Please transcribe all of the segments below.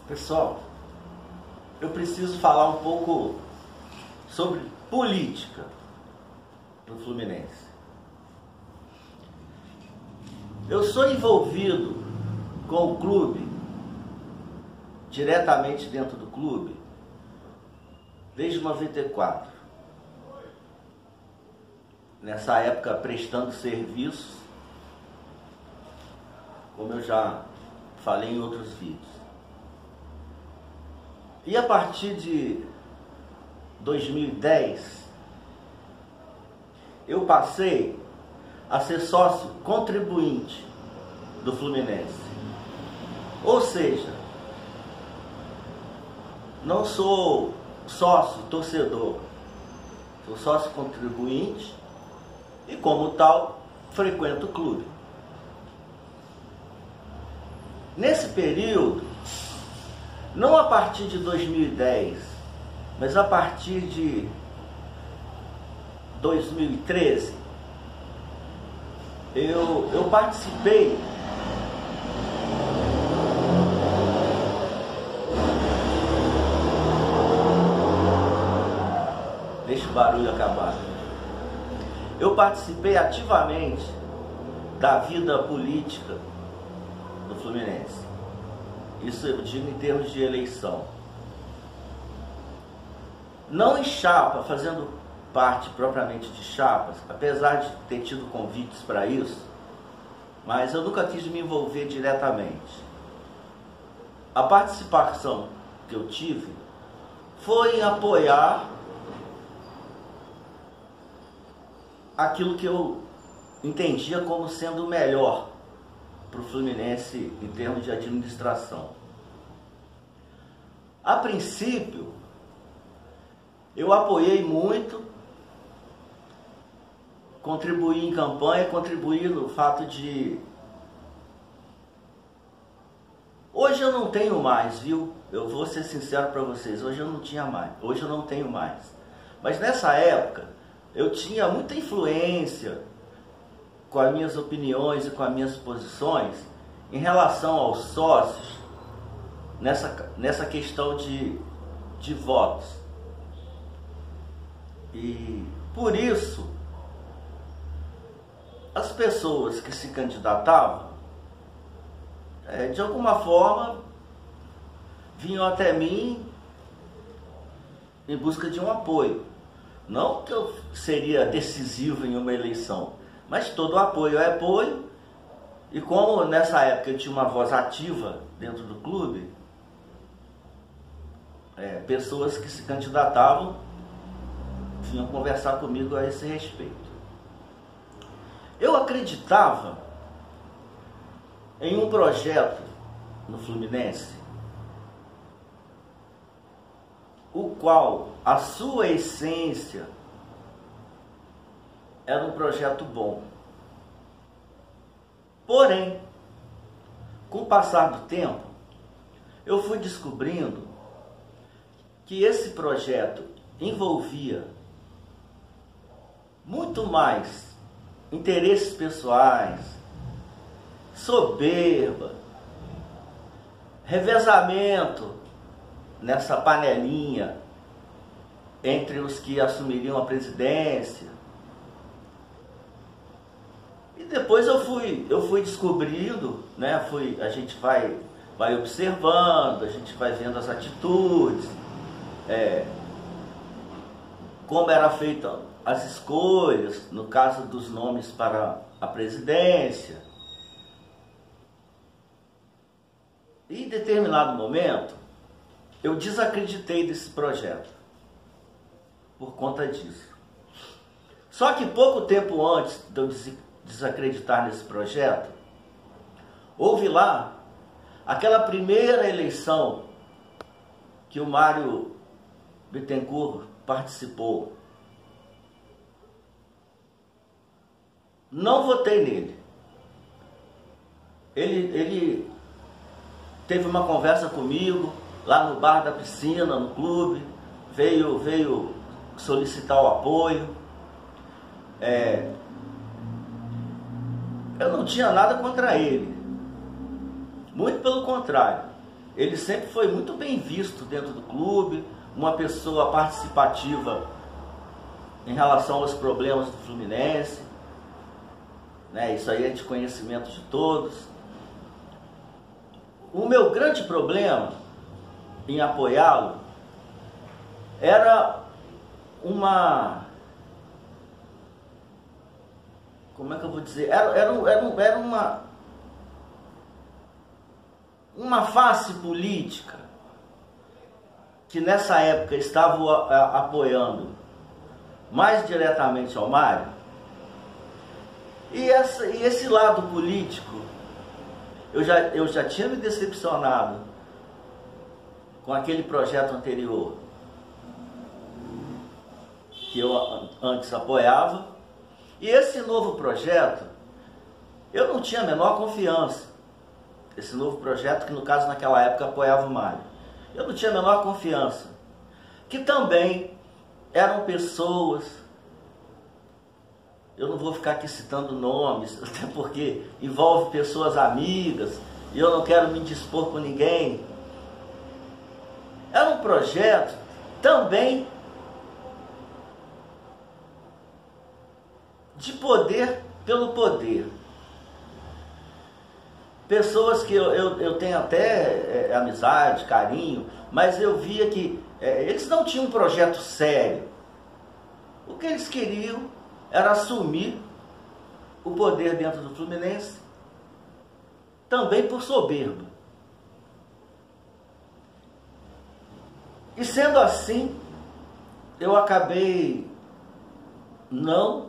Pessoal, eu preciso falar um pouco sobre política do Fluminense. Eu sou envolvido com o clube, diretamente dentro do clube, desde 94. Nessa época prestando serviço, como eu já falei em outros vídeos. E a partir de 2010, eu passei a ser sócio contribuinte do Fluminense. Ou seja, não sou sócio torcedor, sou sócio contribuinte e, como tal, frequento o clube. Nesse período, não a partir de 2010, mas a partir de 2013, eu participei deixa o barulho acabar. Eu participei ativamente da vida política do Fluminense. Isso eu digo em termos de eleição. Não em chapa, fazendo parte propriamente de chapas, apesar de ter tido convites para isso, mas eu nunca quis me envolver diretamente. A participação que eu tive foi em apoiar aquilo que eu entendia como sendo o melhor para o Fluminense em termos de administração. A princípio, eu apoiei muito, contribuí em campanha, contribuí no fato de... Hoje eu não tenho mais, viu? Eu vou ser sincero para vocês, hoje eu não tinha mais, hoje eu não tenho mais. Mas nessa época, eu tinha muita influência com as minhas opiniões e com as minhas posições em relação aos sócios nessa questão de votos. E por isso, as pessoas que se candidatavam, de alguma forma, vinham até mim em busca de um apoio. Não que eu seria decisivo em uma eleição, mas todo apoio é apoio. E como nessa época eu tinha uma voz ativa dentro do clube, pessoas que se candidatavam vinham conversar comigo a esse respeito. Eu acreditava em um projeto no Fluminense, o qual a sua essência era um projeto bom. Porém, com o passar do tempo, eu fui descobrindo que esse projeto envolvia muito mais interesses pessoais, soberba, revezamento nessa panelinha entre os que assumiriam a presidência. E depois eu fui descobrindo, né? A gente vai observando, a gente vai vendo as atitudes, como era feita as escolhas, no caso dos nomes para a presidência. E em determinado momento, eu desacreditei desse projeto, por conta disso. Só que pouco tempo antes de eu desacreditar nesse projeto, houve lá aquela primeira eleição que o Mário Bittencourt participou. Não votei nele. Ele teve uma conversa comigo lá no bar da piscina, no clube, veio solicitar o apoio. Eu não tinha nada contra ele, muito pelo contrário. ele sempre foi muito bem visto dentro do clube, uma pessoa participativa em relação aos problemas do Fluminense, né? Isso aí é de conhecimento de todos. O meu grande problema em apoiá-lo era como é que eu vou dizer? Era uma face política que nessa época estava apoiando mais diretamente ao Mário. E esse lado político, eu já tinha me decepcionado com aquele projeto anterior, que eu antes apoiava, e esse novo projeto, eu não tinha a menor confiança. Esse novo projeto, que no caso naquela época apoiava o Mário, eu não tinha a menor confiança. Que também eram pessoas, eu não vou ficar aqui citando nomes, até porque envolve pessoas amigas, e eu não quero me indispor com ninguém. Era um projeto também de poder pelo poder. Pessoas que eu tenho até amizade, carinho, mas eu via que eles não tinham um projeto sério. O que eles queriam era assumir o poder dentro do Fluminense, também por soberba. E sendo assim, eu acabei não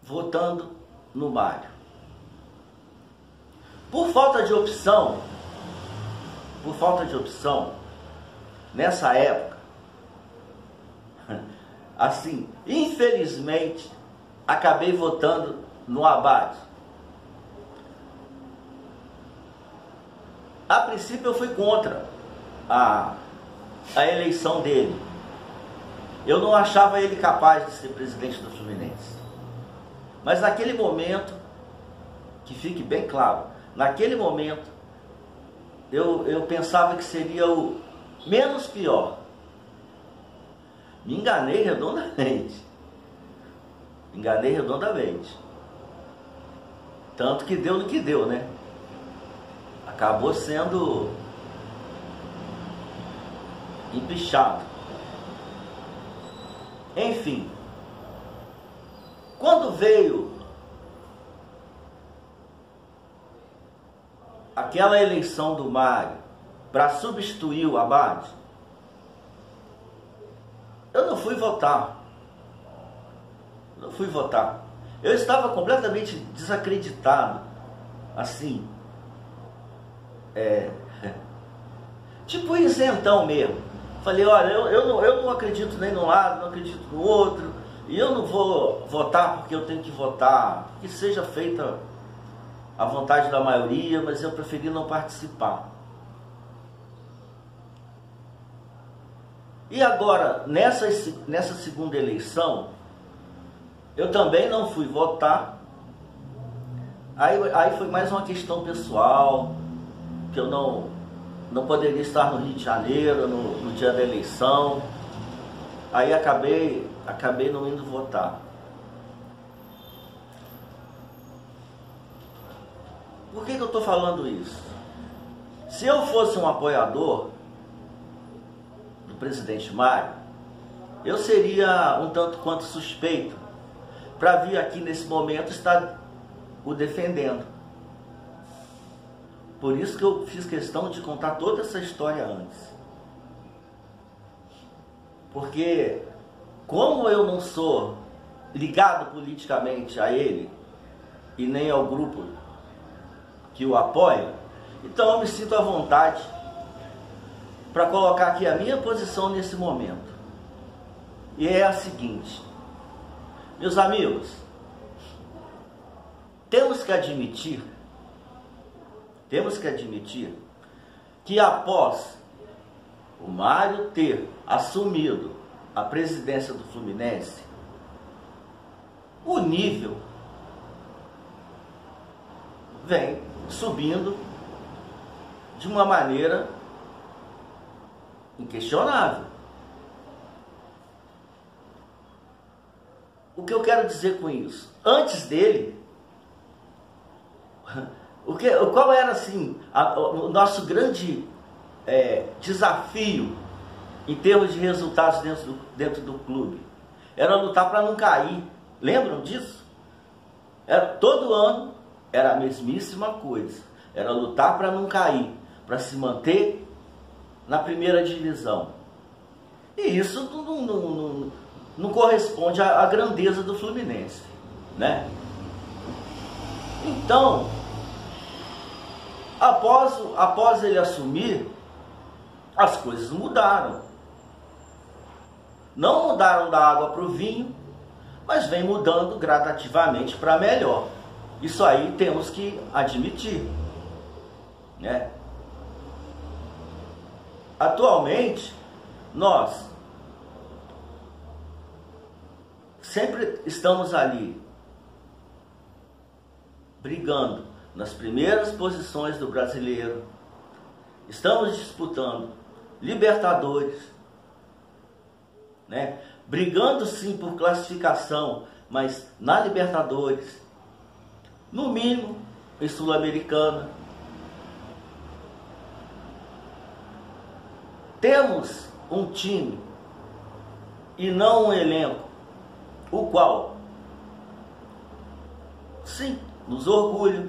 votando no Mário. Por falta de opção, nessa época, assim, infelizmente, acabei votando no Abad. A princípio eu fui contra a eleição dele. Eu não achava ele capaz de ser presidente do Fluminense. Mas naquele momento, que fique bem claro, naquele momento, eu pensava que seria o menos pior. Me enganei redondamente. Tanto que deu no que deu, né? Acabou sendo empichado. Enfim, quando veio aquela eleição do Mário para substituir o Abad, eu não fui votar. Eu estava completamente desacreditado, assim, tipo isentão mesmo. Falei, olha, eu não acredito nem num lado, não acredito no outro, e eu não vou votar porque eu tenho que votar, que seja feita a vontade da maioria, mas eu preferi não participar. E agora, nessa segunda eleição, eu também não fui votar. Aí foi mais uma questão pessoal, que eu não poderia estar no Rio de Janeiro no dia da eleição. Aí acabei não indo votar. Por que eu estou falando isso? Se eu fosse um apoiador do presidente Mário, eu seria um tanto quanto suspeito para vir aqui nesse momento estar o defendendo. Por isso que eu fiz questão de contar toda essa história antes. Porque, como eu não sou ligado politicamente a ele e nem ao grupo que o apoia, então eu me sinto à vontade para colocar aqui a minha posição nesse momento. E é a seguinte, meus amigos, temos que admitir que após o Mário ter assumido a presidência do Fluminense, o nível vem subindo de uma maneira inquestionável. O que eu quero dizer com isso? Antes dele, qual era assim o nosso grande desafio em termos de resultados dentro do clube? Era lutar para não cair. Lembram disso? Todo ano era a mesmíssima coisa. Era lutar para não cair, para se manter na primeira divisão. E isso não corresponde à grandeza do Fluminense, né? Então, após ele assumir, as coisas mudaram. Não mudaram da água para o vinho, mas vem mudando gradativamente para melhor. Isso aí temos que admitir, né? Atualmente, nós sempre estamos ali brigando nas primeiras posições do brasileiro. Estamos disputando Libertadores, né? Brigando sim por classificação, mas na Libertadores, no mínimo em Sul-Americana. Temos um time e não um elenco, o qual, sim, nos orgulha,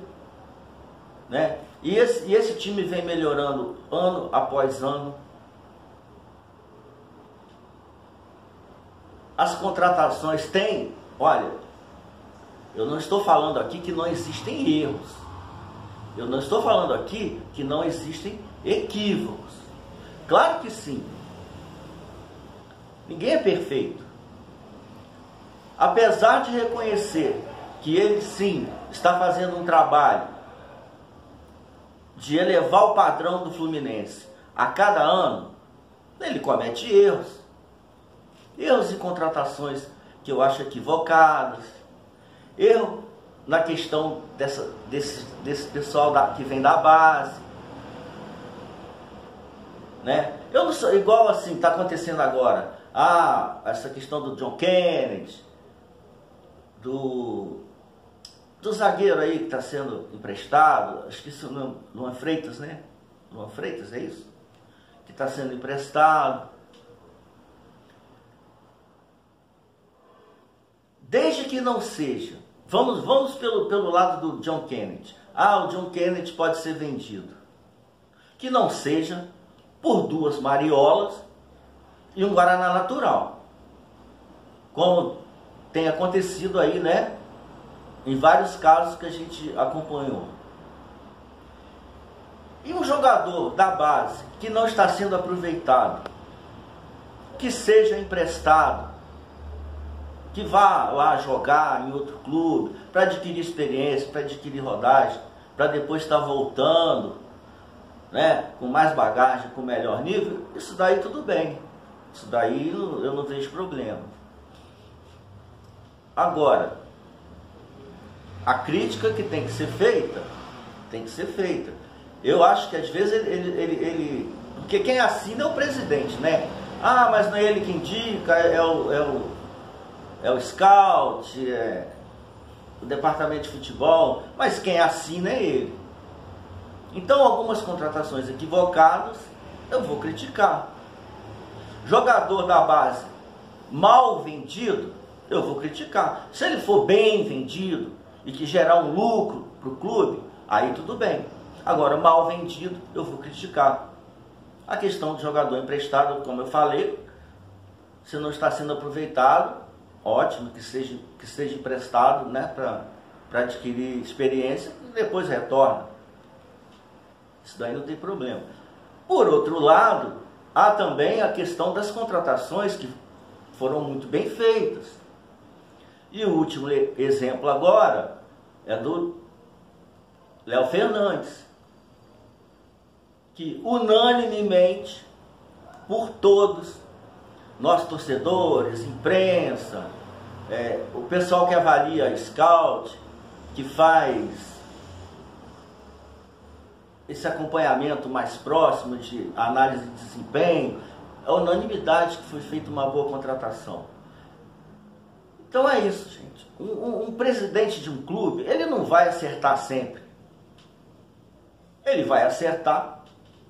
né? E esse time vem melhorando ano após ano. As contratações têm, olha, eu não estou falando aqui que não existem erros. Eu não estou falando aqui que não existem equívocos. Claro que sim. Ninguém é perfeito. Apesar de reconhecer que ele sim está fazendo um trabalho de elevar o padrão do Fluminense a cada ano, ele comete erros. Erros em contratações que eu acho equivocadas. Erro na questão desse pessoal que vem da base, né? Eu não sou igual assim, está acontecendo agora. Essa questão do John Kennedy, do zagueiro aí que está sendo emprestado, acho que isso Luan Freitas, né? Luan Freitas, é isso? Que está sendo emprestado. Desde que não seja, vamos pelo lado do John Kennedy. O John Kennedy pode ser vendido. Que não seja por 2 mariolas e um guaraná natural. Como tem acontecido aí, né? Em vários casos que a gente acompanhou. E um jogador da base que não está sendo aproveitado, que seja emprestado, que vá lá jogar em outro clube, para adquirir experiência, para adquirir rodagem, para depois estar voltando, né, com mais bagagem, com melhor nível, isso daí tudo bem. Isso daí eu não vejo problema. Agora, a crítica que tem que ser feita, tem que ser feita. Eu acho que às vezes ele porque quem assina é o presidente, né? Mas não é ele que indica, é o scout, o departamento de futebol, mas quem assina é ele. Então, algumas contratações equivocadas eu vou criticar. Jogador da base mal vendido, eu vou criticar. Se ele for bem vendido e que gerar um lucro para o clube, aí tudo bem. Agora, mal vendido, eu vou criticar. A questão do jogador emprestado, como eu falei, se não está sendo aproveitado, ótimo que seja emprestado, né, para adquirir experiência e depois retorna. Isso daí não tem problema. Por outro lado, há também a questão das contratações que foram muito bem feitas. E o último exemplo agora é do Léo Fernandes, que unanimemente, por todos, nós torcedores, imprensa, o pessoal que avalia scout, que faz esse acompanhamento mais próximo de análise de desempenho, é unanimidade que foi feita uma boa contratação. Então é isso, gente. Um presidente de um clube, ele não vai acertar sempre. Ele vai acertar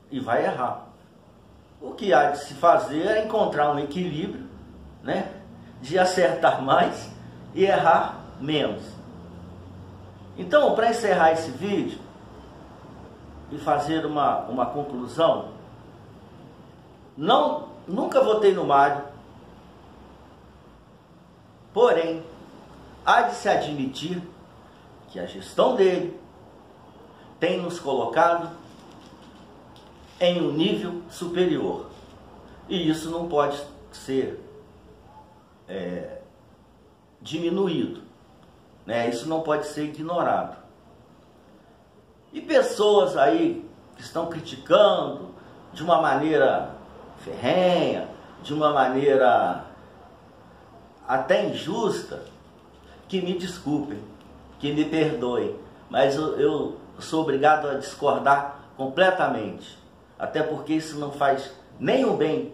e vai errar. O que há de se fazer é encontrar um equilíbrio, né, de acertar mais e errar menos. Então, para encerrar esse vídeo e fazer uma conclusão, nunca votei no Mário, porém, há de se admitir que a gestão dele tem nos colocado em um nível superior. E isso não pode ser diminuído, né? Isso não pode ser ignorado. E pessoas aí que estão criticando de uma maneira ferrenha, de uma maneira até injusta, que me desculpem, que me perdoem, mas eu sou obrigado a discordar completamente, até porque isso não faz nenhum bem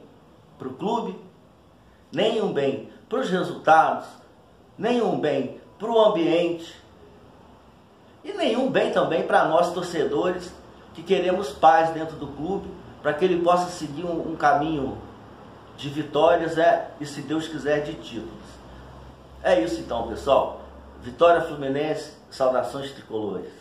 para o clube, nenhum bem para os resultados, nenhum bem para o ambiente e nenhum bem também para nós torcedores que queremos paz dentro do clube, para que ele possa seguir um caminho de vitórias e, se Deus quiser, de títulos. É isso então, pessoal. Vitória Fluminense, saudações tricolores.